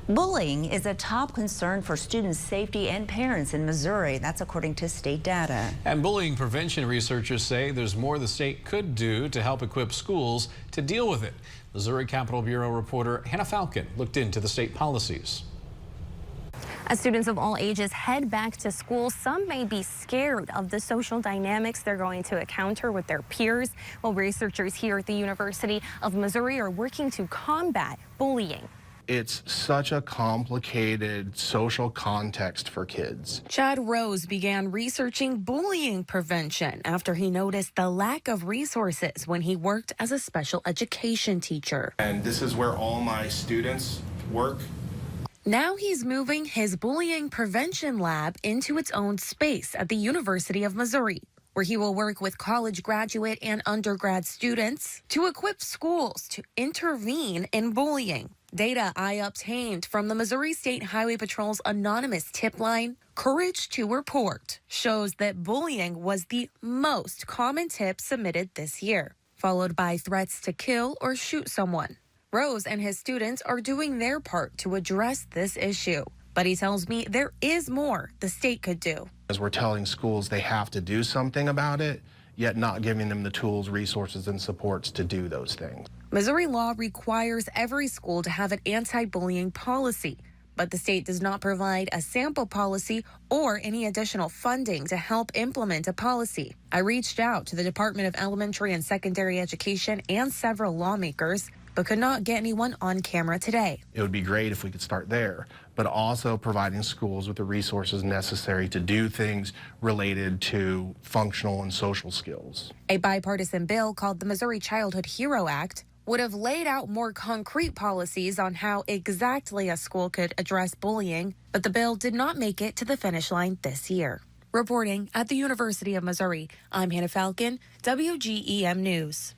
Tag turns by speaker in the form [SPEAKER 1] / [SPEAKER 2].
[SPEAKER 1] Bullying is a top concern for students' safety and parents in Missouri. That's according to state data.
[SPEAKER 2] And bullying prevention researchers say there's more the state could do to help equip schools to deal with it. Missouri Capitol Bureau reporter Hannah Falcon looked into the state policies.
[SPEAKER 3] As students of all ages head back to school, some may be scared of the social dynamics they're going to encounter with their peers. Well, researchers here at the University of Missouri are working to combat bullying.
[SPEAKER 4] It's such a complicated social context for kids.
[SPEAKER 3] Chad Rose began researching bullying prevention after he noticed the lack of resources when he worked as a special education teacher.
[SPEAKER 4] And this is where all my students work.
[SPEAKER 3] Now he's moving his bullying prevention lab into its own space at the University of Missouri, where he will work with college graduate and undergrad students to equip schools to intervene in bullying. Data I obtained from the Missouri State Highway Patrol's anonymous tip line, Courage to Report, shows that bullying was the most common tip submitted this year, followed by threats to kill or shoot someone. Rose and his students are doing their part to address this issue, but he tells me there is more the state could do.
[SPEAKER 4] As we're telling schools they have to do something about it, yet not giving them the tools, resources, and supports to do those things.
[SPEAKER 3] Missouri law requires every school to have an anti-bullying policy, but the state does not provide a sample policy or any additional funding to help implement a policy. I reached out to the Department of Elementary and Secondary Education and several lawmakers, but could not get anyone on camera today.
[SPEAKER 4] It would be great if we could start there, but also providing schools with the resources necessary to do things related to functional and social skills.
[SPEAKER 3] A bipartisan bill called the Missouri Childhood Hero Act would have laid out more concrete policies on how exactly a school could address bullying, but the bill did not make it to the finish line this year. Reporting at the University of Missouri, I'm Hannah Falcon, WGEM News.